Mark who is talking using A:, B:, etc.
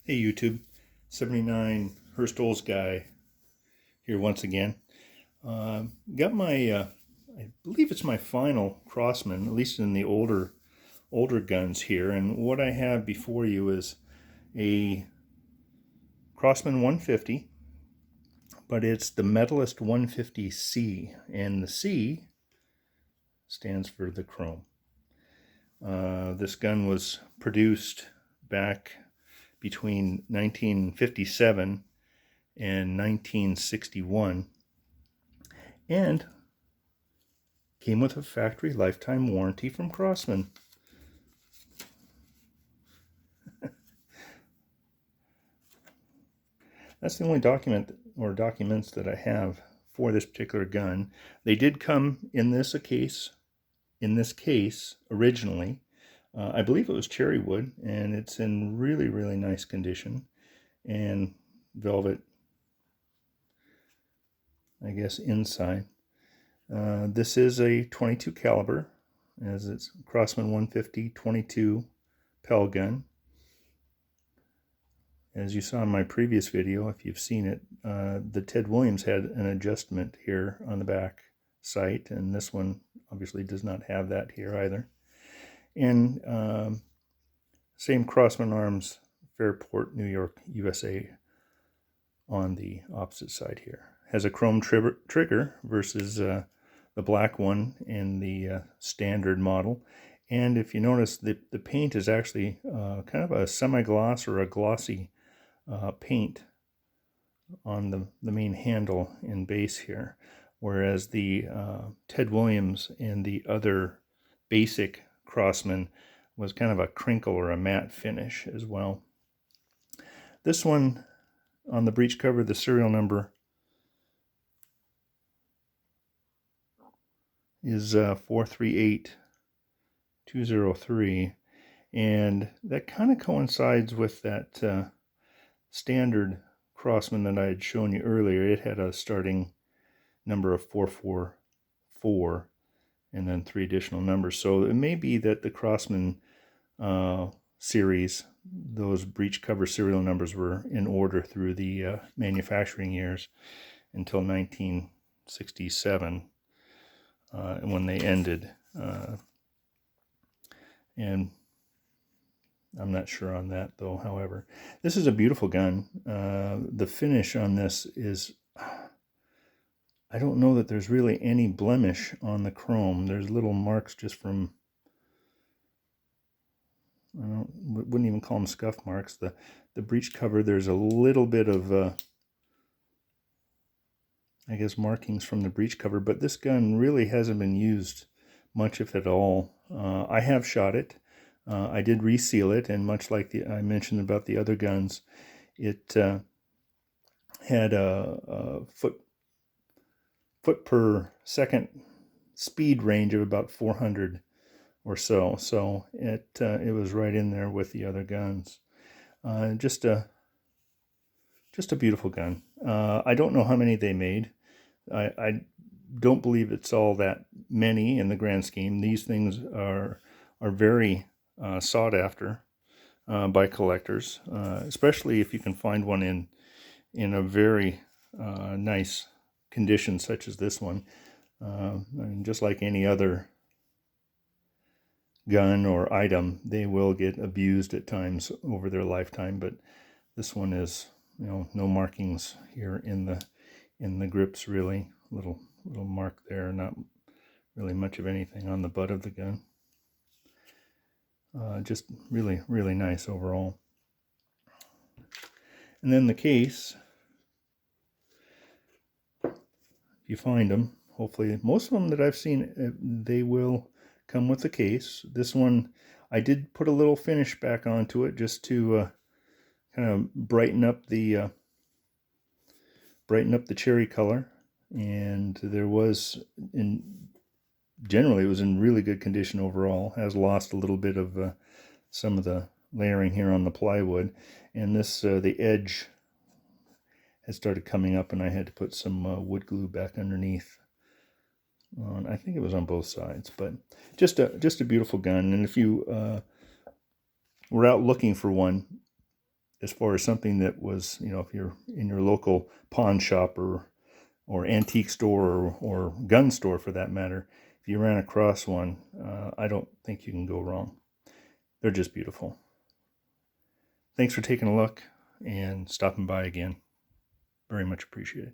A: Hey YouTube, 79 Herstol's guy here once again. Got my, I believe it's my final Crosman, at least in the older guns here. And what I have before you is a Crosman 150, but it's the Medalist 150C, and the C stands for the chrome. This gun was produced back between 1957 and 1961 and came with a factory lifetime warranty from Crosman. That's the only document or documents that I have for this particular gun. They did come in this case originally. I believe it was cherry wood, and it's in really, really nice condition, and velvet, I guess, inside. This is a 22 caliber, as it's Crosman 150 22 Pel gun. As you saw in my previous video, if you've seen it, the Ted Williams had an adjustment here on the back sight, and this one obviously does not have that here either. And same Crosman Arms, Fairport, New York, USA on the opposite side here. Has a chrome trigger versus the black one in the standard model. And if you notice, the paint is actually kind of a semi-gloss or a glossy paint on the main handle and base here, whereas the Ted Williams and the other basic Crosman was kind of a crinkle or a matte finish as well. This one, on the breech cover, the serial number is 438203, and that kind of coincides with that standard Crosman that I had shown you earlier. It had a starting number of 444 and then 3 additional numbers. So it may be that the Crosman series, those breech cover serial numbers were in order through the manufacturing years until 1967 when they ended. And I'm not sure on that though. However, this is a beautiful gun. The finish on this is, I don't know that there's really any blemish on the chrome. There's little marks just from, wouldn't even call them scuff marks. The breech cover, there's a little bit of I guess markings from the breech cover, but this gun really hasn't been used much, if at all. I have shot it. I did reseal it, and much like I mentioned about the other guns, it had a foot per second speed range of about 400 or so. So it was right in there with the other guns. Just a beautiful gun. I don't know how many they made. I don't believe it's all that many in the grand scheme. These things are very sought after by collectors, especially if you can find one in a very nice condition such as this one. I mean, just like any other gun or item, they will get abused at times over their lifetime, but this one is, no markings here in the grips, really. Little mark there, not really much of anything on the butt of the gun. Just really, really nice overall. And then the case, if you find them, hopefully most of them that I've seen, they will come with the case. This one, I did put a little finish back onto it just to kind of brighten up the cherry color, and there was, generally it was in really good condition overall. Has lost a little bit of some of the layering here on the plywood, and this the edge had started coming up, and I had to put some wood glue back underneath. I think it was on both sides, but just a beautiful gun. And if you were out looking for one, as far as something that was, you know, if you're in your local pawn shop or antique store or gun store for that matter, if you ran across one, I don't think you can go wrong. They're just beautiful. Thanks for taking a look and stopping by again. Very much appreciated.